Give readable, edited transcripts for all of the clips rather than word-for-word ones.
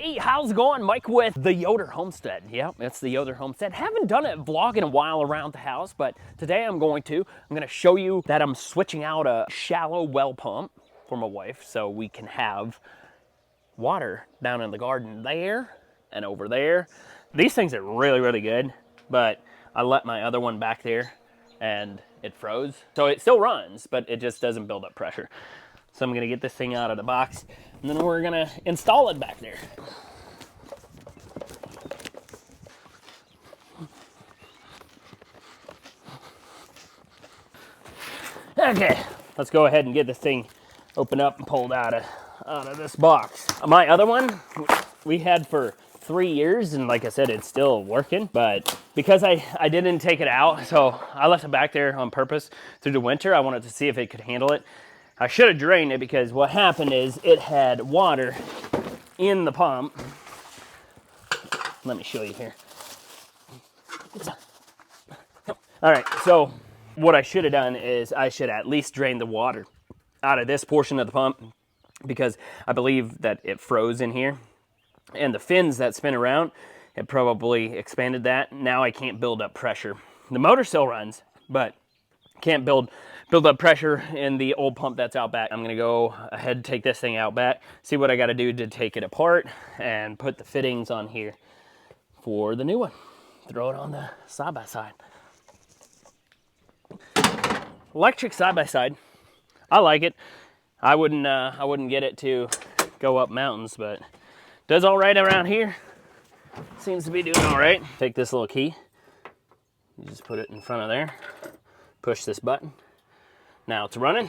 Hey, how's it going? Mike with the Yoder Homestead. Yep, it's the Yoder Homestead. Haven't done a vlog in a while around the house, but today I'm going to show you that I'm switching out a shallow well pump for my wife so we can have water down in the garden there and over there. These things are really, really good, but I let my other one back there and it froze. So it still runs, but it just doesn't build up pressure. So I'm gonna get this thing out of the box and then we're gonna install it back there. Okay, let's go ahead and get this thing opened up and pulled out of this box. My other one we had for 3 years, and like I said, it's still working, but because I didn't take it out, so I left it back there on purpose through the winter. I wanted to see if it could handle it. I should have drained it because what happened is it had water in the pump. Let me show you here. All right, so what I should have done is I should at least drain the water out of this portion of the pump because I believe that it froze in here. And the fins that spin around, it probably expanded that. Now I can't build up pressure. The motor still runs, but can't build up pressure in the old pump that's out back. I'm gonna go ahead and take this thing out back, see what I gotta do to take it apart and put the fittings on here for the new one. Throw it on the side-by-side. Electric side-by-side, I like it. I wouldn't get it to go up mountains, but does all right around here. Seems to be doing all right. Take this little key, you just put it in front of there, push this button. Now it's running.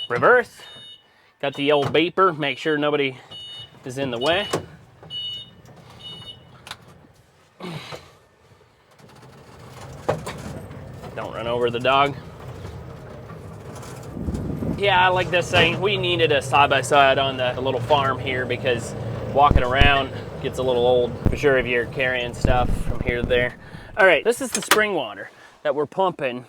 Reverse. Got the old beeper, make sure nobody is in the way. Don't run over the dog. Yeah, I like this thing. We needed a side-by-side on the little farm here because walking around gets a little old, for sure, if you're carrying stuff from here to there. All right, this is the spring water that we're pumping.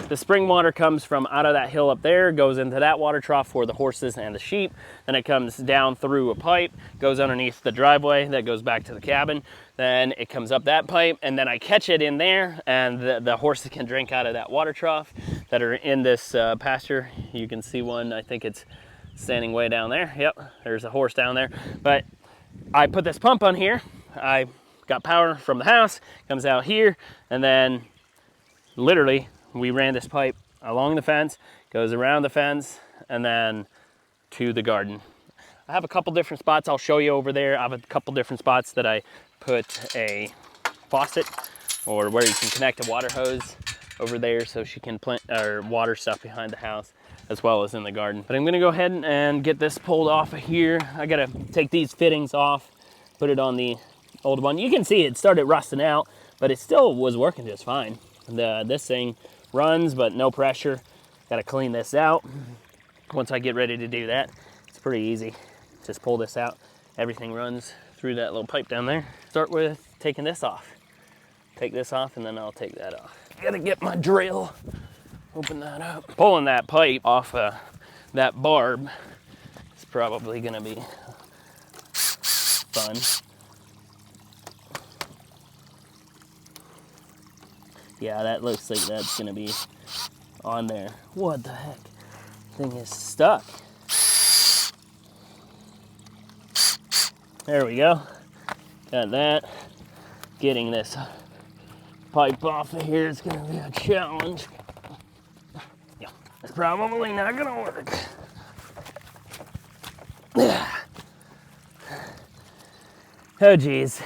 The spring water comes from out of that hill up there, goes into that water trough for the horses and the sheep. Then it comes down through a pipe, goes underneath the driveway, that goes back to the cabin. Then it comes up that pipe, and then I catch it in there, and the horses can drink out of that water trough that are in this pasture. You can see one, I think it's standing way down there. Yep, there's a horse down there. But I put this pump on here. I got power from the house, comes out here, and then literally we ran this pipe along the fence, goes around the fence, and then to the garden. I have a couple different spots I'll show you over there. I have a couple different spots that I put a faucet, or where you can connect a water hose over there so she can plant or water stuff behind the house as well as in the garden. But I'm gonna go ahead and get this pulled off of here. I gotta take these fittings off, put it on the old one. You can see it started rusting out, but it still was working just fine. This thing runs, but no pressure. Gotta clean this out. Once I get ready to do that, it's pretty easy. Just pull this out. Everything runs through that little pipe down there. Start with taking this off. Take this off, and then I'll take that off. Gotta get my drill, open that up. Pulling that pipe off that barb is probably gonna be fun. Yeah, that looks like that's gonna be on there. What the heck? Thing is stuck. There we go. Got that. Getting this pipe off of here is gonna be a challenge. Yeah, it's probably not gonna work. Oh geez.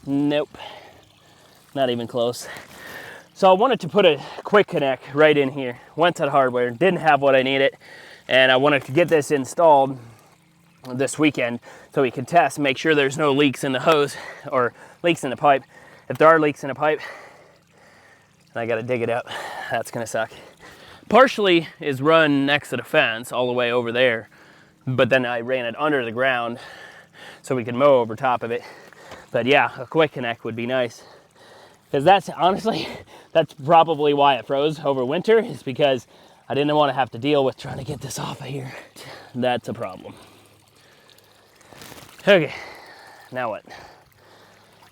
Nope, not even close. So I wanted to put a quick connect right in here. Went to the hardware, didn't have what I needed, and I wanted to get this installed this weekend so we could test, make sure there's no leaks in the hose or leaks in the pipe. If there are leaks in the pipe, and I gotta dig it up, that's gonna suck. Partially is run next to the fence all the way over there, but then I ran it under the ground so we could mow over top of it. But yeah, a quick connect would be nice. Because that's, honestly, that's probably why it froze over winter, is because I didn't want to have to deal with trying to get this off of here. That's a problem. Okay, now what?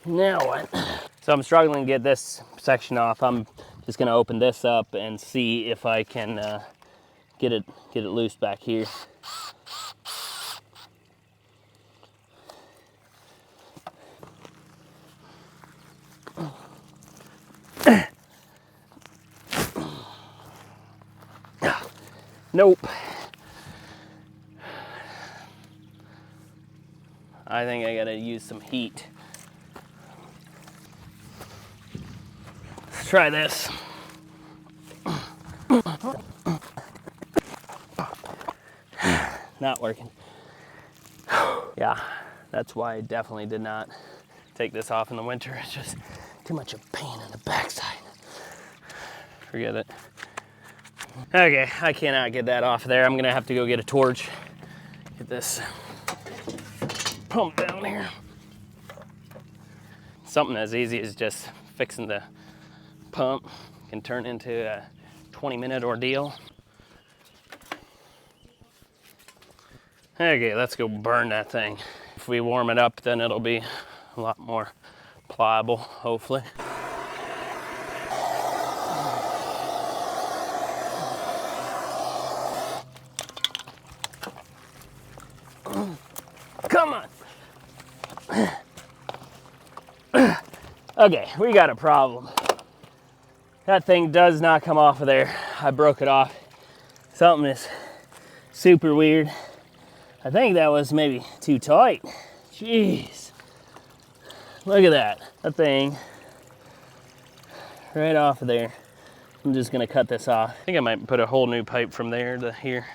Now what? So I'm struggling to get this section off. I'm just gonna open this up and see if I can get it loose back here. Nope. I think I gotta use some heat. Let's try this. Not working. Yeah, that's why I definitely did not take this off in the winter. It's just too much of a pain in the backside. Forget it. Okay, I cannot get that off there. I'm gonna have to go get a torch. Get this pump down here. Something as easy as just fixing the pump can turn into a 20-minute ordeal. Okay, let's go burn that thing. If we warm it up, then it'll be a lot more pliable, hopefully. Come on. Okay, we got a problem. That thing does not come off of there. I broke it off. Something is super weird. I think that was maybe too tight. Jeez. Look at that. That thing right off of there. I'm just gonna cut this off. I think I might put a whole new pipe from there to here.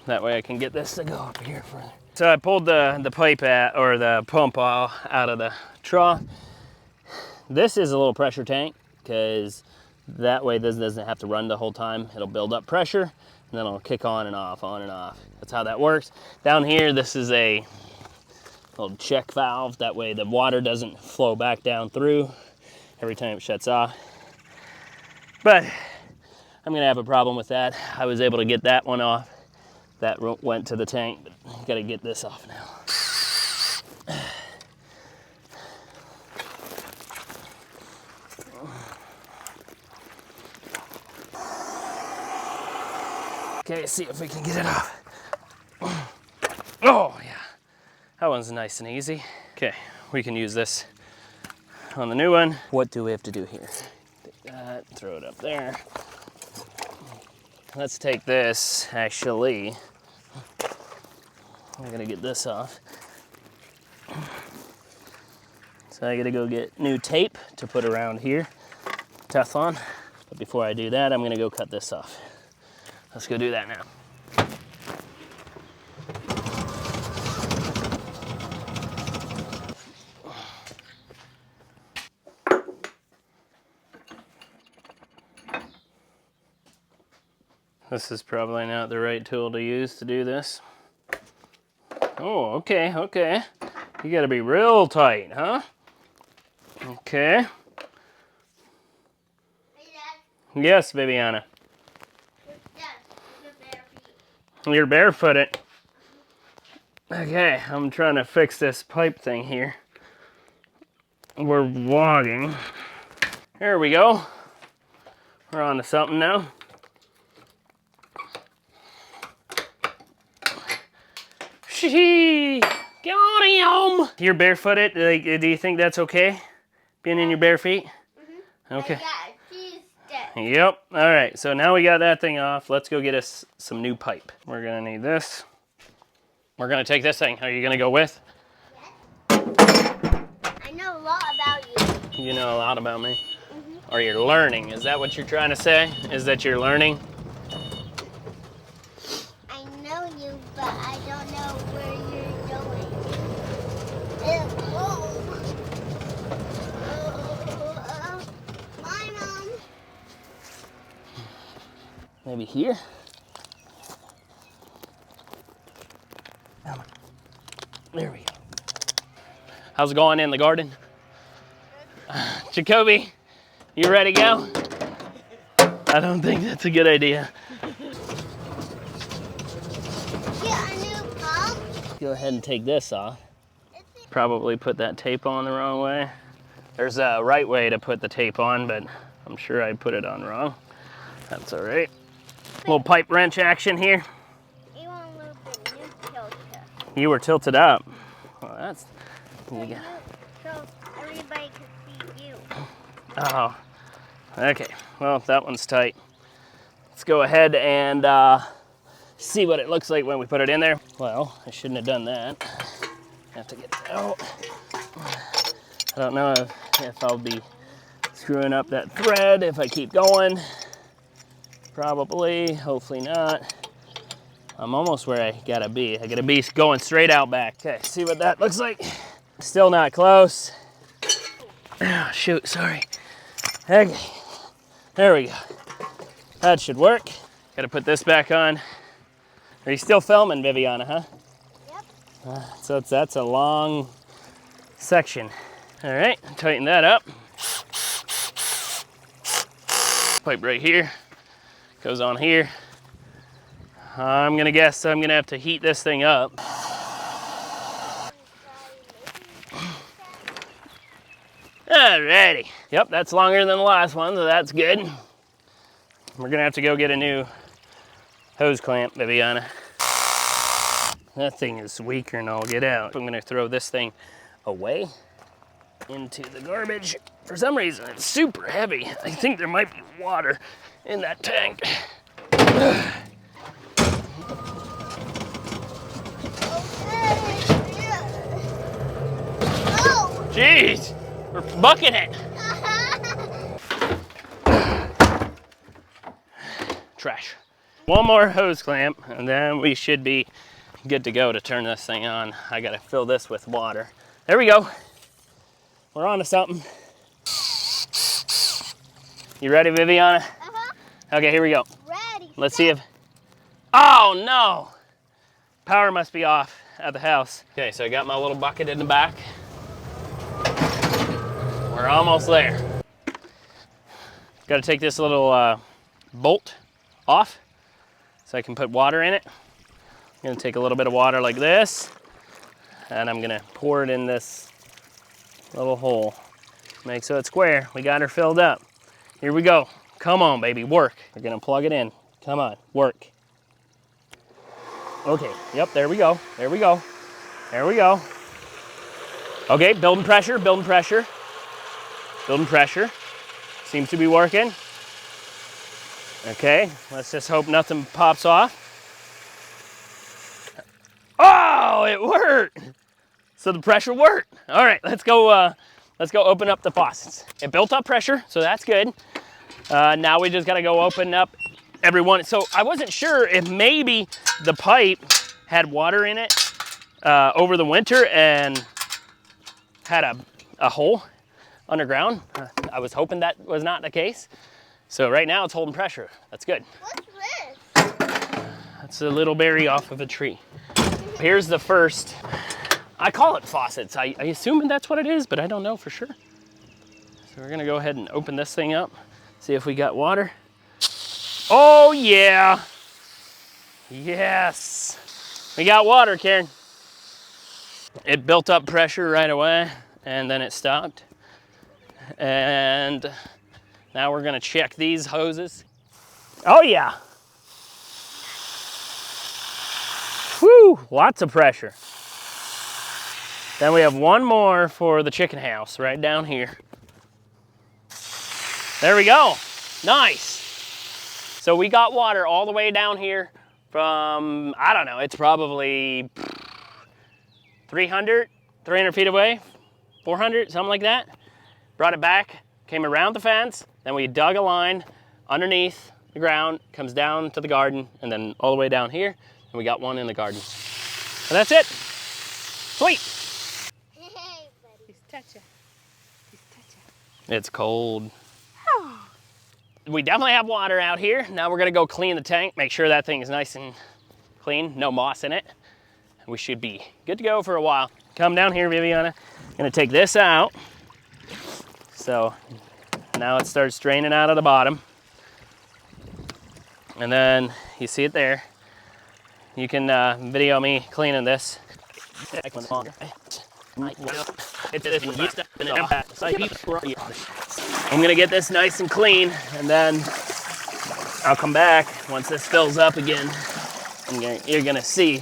That way I can get this to go up here further. So I pulled the pipe or the pump out of the trough. This is a little pressure tank because that way this doesn't have to run the whole time. It'll build up pressure and then it'll kick on and off, on and off. That's how that works. Down here, this is a little check valve. That way the water doesn't flow back down through every time it shuts off. But I'm gonna have a problem with that. I was able to get that one off. That went to the tank, but I've got to get this off now. Okay, see if we can get it off. Oh yeah, that one's nice and easy. Okay, we can use this on the new one. What do we have to do here? Take that, throw it up there. Let's take this, actually. I'm gonna get this off. So I gotta go get new tape to put around here, Teflon. But before I do that, I'm gonna go cut this off. Let's go do that now. This is probably not the right tool to use to do this. Oh, okay, okay. You gotta be real tight, huh? Okay. Hey, Dad. Yes, baby Anna. Dad, your bare feet. You're barefooted. Okay, I'm trying to fix this pipe thing here. We're vlogging. There we go. We're on to something now. Got him! You're barefooted. Like, do you think that's okay? Being in your bare feet? Mm-hmm. Okay. Yep. All right. So now we got that thing off. Let's go get us some new pipe. We're gonna need this. We're gonna take this thing. Are you gonna go with? Yes. I know a lot about you. You know a lot about me? Mm-hmm. Or you're learning. Is that what you're trying to say? Is that you're learning? I know you, but I don't know where you're going. Bye, Mom. Maybe here? There we go. How's it going in the garden? Jacoby, you ready to go? I don't think that's a good idea. Go ahead and take this off. Probably put that tape on the wrong way. There's a right way to put the tape on, but I'm sure I put it on wrong. That's all right. Little pipe wrench action here. You want a little bit new tilted. You were tilted up. Well, that's... So everybody can see you. Oh, okay. Well, that one's tight. Let's go ahead and see what it looks like when we put it in there. Well, I shouldn't have done that. Have to get it out. I don't know if I'll be screwing up that thread if I keep going. Probably, hopefully not. I'm almost where I gotta be. I gotta be going straight out back. Okay, see what that looks like. Still not close. Oh, shoot, sorry. Okay, there we go. That should work. Gotta put this back on. Are you still filming, Viviana, huh? Yep. So that's a long section. All right, tighten that up. Pipe right here, goes on here. I'm gonna guess I'm gonna have to heat this thing up. Alrighty. Yep, that's longer than the last one, so that's good. We're gonna have to go get a new hose clamp, Viviana. That thing is weaker than all get out. I'm gonna throw this thing away into the garbage. For some reason, it's super heavy. I think there might be water in that tank. Jeez, we're bucking it. Trash. One more hose clamp, and then we should be good to go to turn this thing on. I gotta fill this with water. There we go. We're on to something. You ready, Viviana? Uh-huh. Okay, here we go. Ready. Let's see if... Oh, no! Power must be off at the house. Okay, so I got my little bucket in the back. We're almost there. Got to take this little bolt off so I can put water in it. I'm gonna take a little bit of water like this, and I'm gonna pour it in this little hole. Make so it's square. We got her filled up. Here we go. Come on, baby, work. We're gonna plug it in. Come on, work. Okay, yep, there we go. There we go. There we go. Okay, building pressure, building pressure. Building pressure. Seems to be working. Okay, let's just hope nothing pops off. Oh, it worked. So the pressure worked. All right, let's go open up the faucets. It built up pressure, so that's good. Now we just gotta go open up every one. So I wasn't sure if maybe the pipe had water in it over the winter and had a hole underground. I was hoping that was not the case. So right now it's holding pressure. That's good. What's this? That's a little berry off of a tree. Here's the first, I call it faucets. I assume that's what it is, but I don't know for sure. So we're gonna go ahead and open this thing up, see if we got water. Oh yeah, yes. We got water, Karen. It built up pressure right away and then it stopped. And now we're gonna check these hoses. Oh yeah. Whew, lots of pressure. Then we have one more for the chicken house right down here. There we go, nice. So we got water all the way down here from, I don't know, it's probably 300 feet away, 400, something like that. Brought it back, came around the fence, then we dug a line underneath the ground, comes down to the garden, and then all the way down here, and we got one in the garden. And that's it. Sweet. Hey, buddy. He's touching. He's touching. It's cold. We definitely have water out here. Now we're gonna go clean the tank, make sure that thing is nice and clean, no moss in it. We should be good to go for a while. Come down here, Viviana. Gonna take this out. So now it starts draining out of the bottom. And then you see it there. You can video me cleaning this. I'm gonna get this nice and clean, and then I'll come back once this fills up again. You're gonna see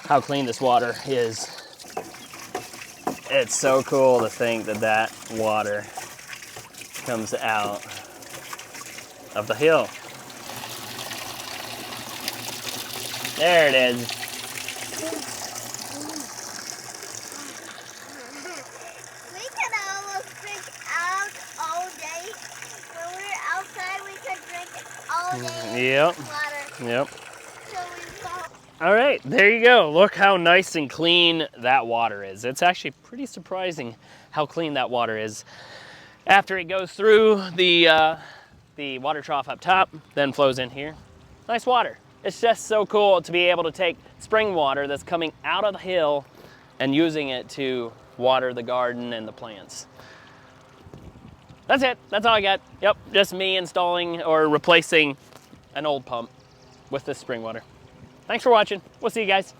how clean this water is. It's so cool to think that that water comes out of the hill. There it is. We could almost drink out all day. When we're outside, we could drink all day. Yep. Water. Yep. So we fall. All right, there you go. Look how nice and clean that water is. It's actually pretty surprising how clean that water is. After it goes through the water trough up top, then flows in here. Nice water. It's just so cool to be able to take spring water that's coming out of the hill and using it to water the garden and the plants. That's it. That's all I got. Yep, just me installing or replacing an old pump with this spring water. Thanks for watching. We'll see you guys.